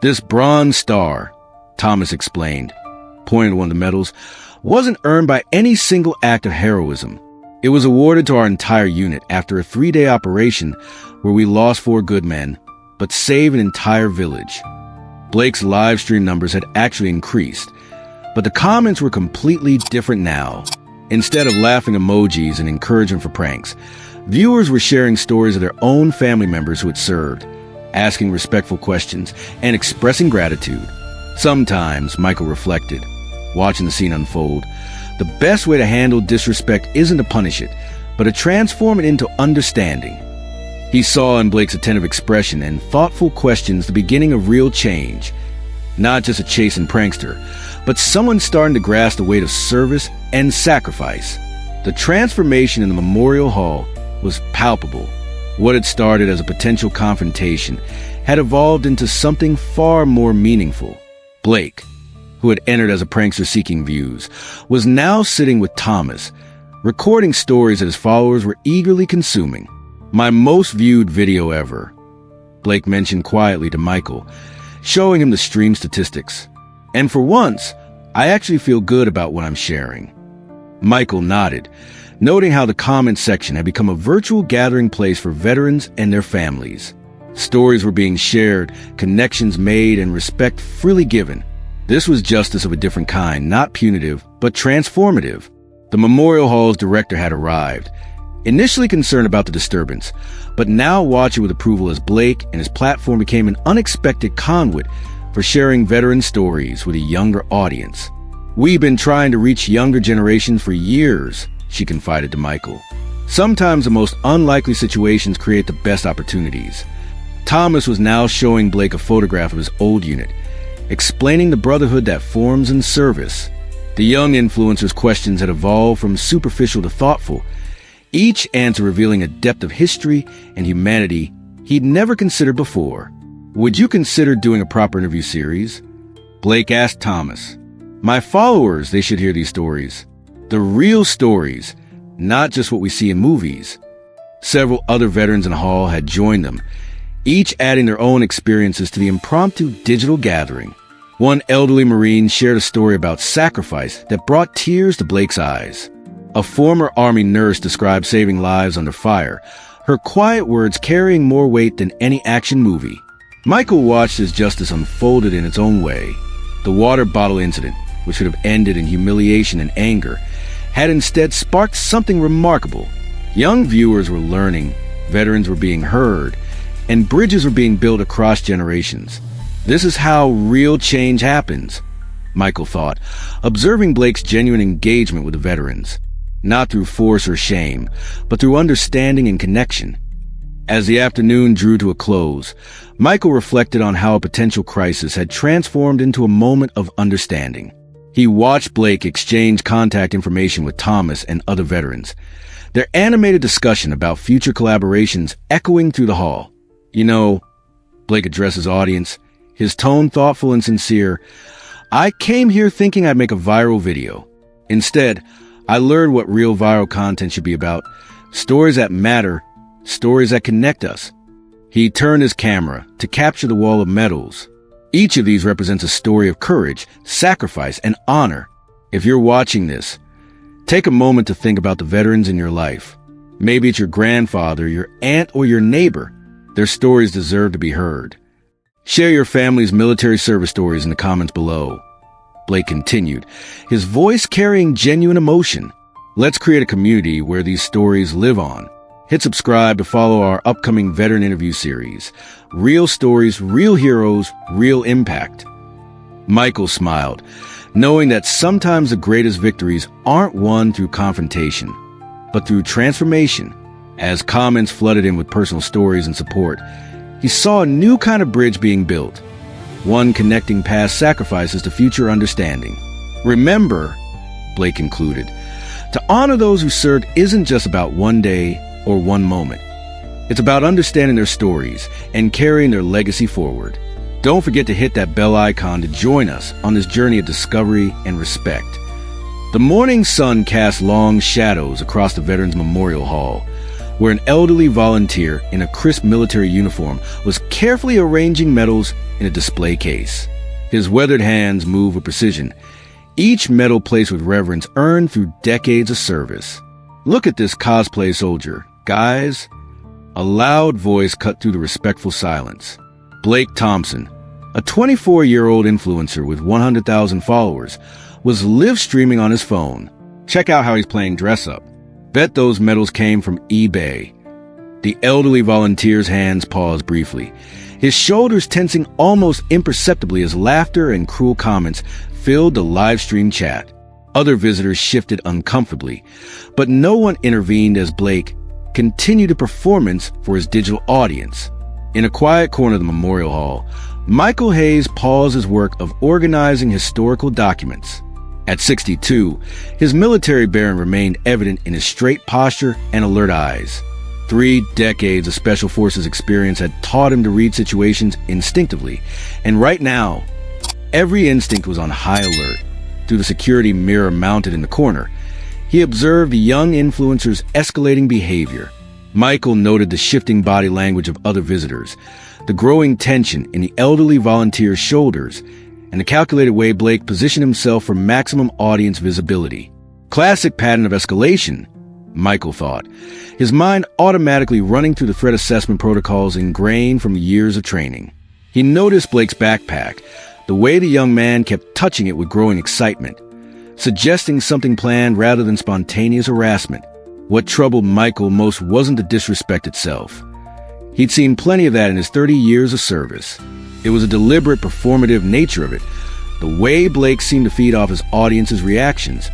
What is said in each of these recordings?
"This bronze star," Thomas explained, pointing to one of the medals, "wasn't earned by any single act of heroism. It was awarded to our entire unit after a 3-day operation where we lost 4 good men, but saved an entire village." Blake's live stream numbers had actually increased, but the comments were completely different now. Instead of laughing emojis and encouragement for pranks, viewers were sharing stories of their own family members who had served, asking respectful questions, and expressing gratitude. Sometimes, Michael reflected, watching the scene unfold, the best way to handle disrespect isn't to punish it, but to transform it into understanding. He saw in Blake's attentive expression and thoughtful questions the beginning of real change. Not just a chastened prankster, but someone starting to grasp the weight of service and sacrifice. The transformation in the memorial hall was palpable. What had started as a potential confrontation had evolved into something far more meaningful. Blake, who had entered as a prankster seeking views, was now sitting with Thomas, recording stories that his followers were eagerly consuming. "My most viewed video ever," Blake mentioned quietly to Michael, showing him the stream statistics. "And for once, I actually feel good about what I'm sharing." Michael nodded, noting how the comment section had become a virtual gathering place for veterans and their families. Stories were being shared, connections made, and respect freely given. This was justice of a different kind, not punitive, but transformative. The Memorial Hall's director had arrived, initially concerned about the disturbance, but now watching with approval as Blake and his platform became an unexpected conduit for sharing veteran stories with a younger audience. "We've been trying to reach younger generations for years," she confided to Michael. "Sometimes the most unlikely situations create the best opportunities." Thomas was now showing Blake a photograph of his old unit, explaining the brotherhood that forms in service. The young influencer's questions had evolved from superficial to thoughtful, each answer revealing a depth of history and humanity he'd never considered before. "Would you consider doing a proper interview series?" Blake asked Thomas. "My followers, they should hear these stories. The real stories, not just what we see in movies." Several other veterans in the hall had joined them, each adding their own experiences to the impromptu digital gathering. One elderly Marine shared a story about sacrifice that brought tears to Blake's eyes. A former Army nurse described saving lives under fire, her quiet words carrying more weight than any action movie. Michael watched as justice unfolded in its own way. The water bottle incident, which should have ended in humiliation and anger, had instead sparked something remarkable. Young viewers were learning, veterans were being heard, and bridges were being built across generations. This is how real change happens, Michael thought, observing Blake's genuine engagement with the veterans. Not through force or shame, but through understanding and connection. As the afternoon drew to a close, Michael reflected on how a potential crisis had transformed into a moment of understanding. He watched Blake exchange contact information with Thomas and other veterans, their animated discussion about future collaborations echoing through the hall. "You know," Blake addressed his audience, his tone thoughtful and sincere, "I came here thinking I'd make a viral video. Instead, I learned what real viral content should be about. Stories that matter, stories that connect us." He turned his camera to capture the wall of medals. Each of these represents a story of courage, sacrifice, and honor. If you're watching this, take a moment to think about the veterans in your life. Maybe it's your grandfather, your aunt, or your neighbor. Their stories deserve to be heard. Share your family's military service stories in the comments below. Blake continued, his voice carrying genuine emotion. Let's create a community where these stories live on. Hit subscribe to follow our upcoming veteran interview series. Real stories, real heroes, real impact. Michael smiled, knowing that sometimes the greatest victories aren't won through confrontation, but through transformation. As comments flooded in with personal stories and support, he saw a new kind of bridge being built, one connecting past sacrifices to future understanding. Remember, Blake concluded, to honor those who served isn't just about one day or one moment. It's about understanding their stories and carrying their legacy forward. Don't forget to hit that bell icon to join us on this journey of discovery and respect. The morning sun cast long shadows across the Veterans Memorial Hall, where an elderly volunteer in a crisp military uniform was carefully arranging medals in a display case. His weathered hands move with precision, each medal placed with reverence earned through decades of service. "Look at this cosplay soldier, guys." A loud voice cut through the respectful silence. Blake Thompson, a 24-year-old influencer with 100,000 followers, was live streaming on his phone. Check out how he's playing dress up. Bet those medals came from eBay. The elderly volunteer's hands paused briefly, his shoulders tensing almost imperceptibly as laughter and cruel comments filled the live stream chat. Other visitors shifted uncomfortably, but no one intervened as Blake continued a performance for his digital audience. In a quiet corner of the memorial hall, Michael Hayes paused his work of organizing historical documents. At 62, his military bearing remained evident in his straight posture and alert eyes. 3 decades of Special Forces experience had taught him to read situations instinctively, and right now, every instinct was on high alert. Through the security mirror mounted in the corner, he observed the young influencer's escalating behavior. Michael noted the shifting body language of other visitors, the growing tension in the elderly volunteer's shoulders, and the calculated way Blake positioned himself for maximum audience visibility. Classic pattern of escalation, Michael thought, his mind automatically running through the threat assessment protocols ingrained from years of training. He noticed Blake's backpack, the way the young man kept touching it with growing excitement, suggesting something planned rather than spontaneous harassment. What troubled Michael most wasn't the disrespect itself. He'd seen plenty of that in his 30 years of service. It was a deliberate, performative nature of it, the way Blake seemed to feed off his audience's reactions,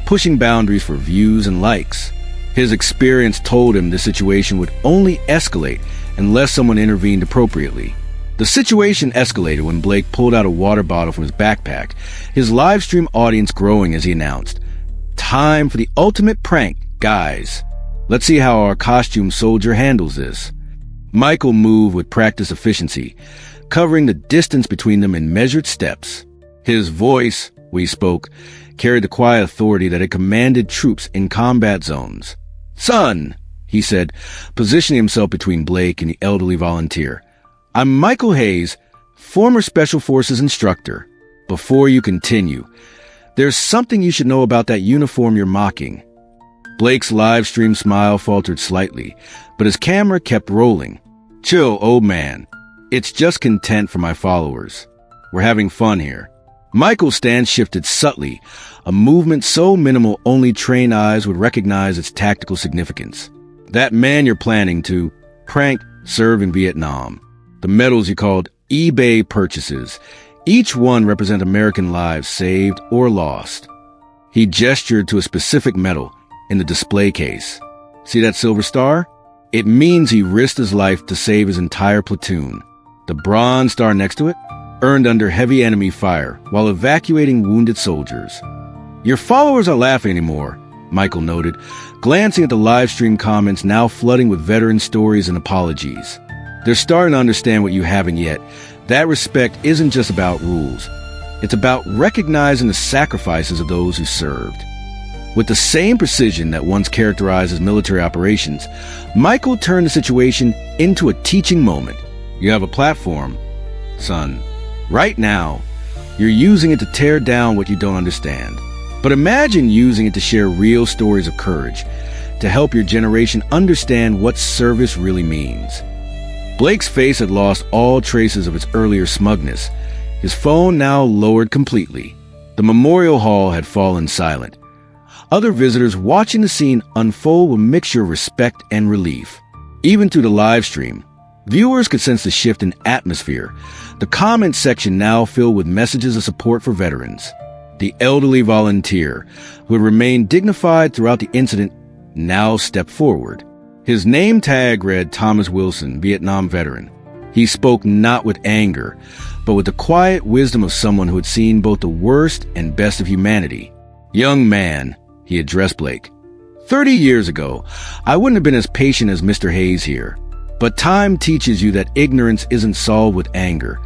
pushing boundaries for views and likes. His experience told him the situation would only escalate unless someone intervened appropriately. The situation escalated when Blake pulled out a water bottle from his backpack, his live stream audience growing as he announced, "Time for the ultimate prank, guys. Let's see how our costume soldier handles this." Michael moved with practiced efficiency, covering the distance between them in measured steps. His voice, we spoke, carried the quiet authority that had commanded troops in combat zones. "Son," he said, positioning himself between Blake and the elderly volunteer, "I'm Michael Hayes, former Special Forces instructor. Before you continue, there's something you should know about that uniform you're mocking." Blake's live stream smile faltered slightly, but his camera kept rolling. "Chill, old man. It's just content for my followers. We're having fun here." Michael's stance shifted subtly, a movement so minimal only trained eyes would recognize its tactical significance. "That man you're planning to prank served in Vietnam. The medals you called eBay purchases, each one represent American lives saved or lost." He gestured to a specific medal in the display case. "See that silver star? It means he risked his life to save his entire platoon. The bronze star next to it, earned under heavy enemy fire while evacuating wounded soldiers." "Your followers are laughing anymore," Michael noted, glancing at the live stream comments now flooding with veteran stories and apologies. "They're starting to understand what you haven't yet. That respect isn't just about rules. It's about recognizing the sacrifices of those who served." With the same precision that once characterized his military operations, Michael turned the situation into a teaching moment. "You have a platform, son. Right now, you're using it to tear down what you don't understand. But imagine using it to share real stories of courage, to help your generation understand what service really means." Blake's face had lost all traces of its earlier smugness, his phone now lowered completely. The memorial hall had fallen silent, other visitors watching the scene unfold with a mixture of respect and relief. Even through the live stream, viewers could sense the shift in atmosphere, the comment section now filled with messages of support for veterans. The elderly volunteer, who had remained dignified throughout the incident, now stepped forward. His name tag read Thomas Wilson, Vietnam veteran. He spoke not with anger, but with the quiet wisdom of someone who had seen both the worst and best of humanity. "Young man," he addressed Blake, 30 years ago, I wouldn't have been as patient as Mr. Hayes here. But time teaches you that ignorance isn't solved with anger.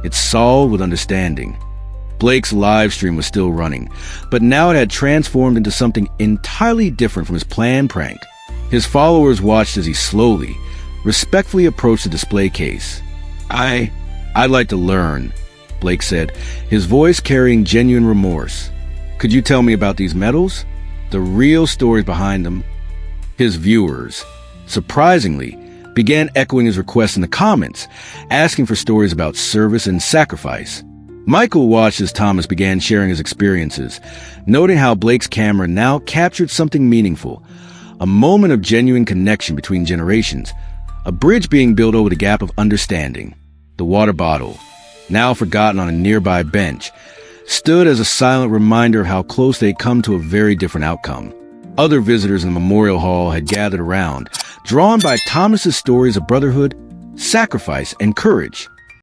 It's solved with understanding." Blake's live stream was still running, but now it had transformed into something entirely different from his planned prank. His followers watched as he slowly, respectfully approached the display case. I "I'd like to learn," Blake said, his voice carrying genuine remorse. "Could you tell me about these medals? The real stories behind them?" His viewers, surprisingly, began echoing his request in the comments, asking for stories about service and sacrifice. Michael watched as Thomas began sharing his experiences, noting how Blake's camera now captured something meaningful, a moment of genuine connection between generations, a bridge being built over the gap of understanding. The water bottle, now forgotten on a nearby bench, stood as a silent reminder of how close they'd come to a very different outcome. Other visitors in the memorial hall had gathered around, drawn by Thomas's stories of brotherhood, sacrifice, and courage.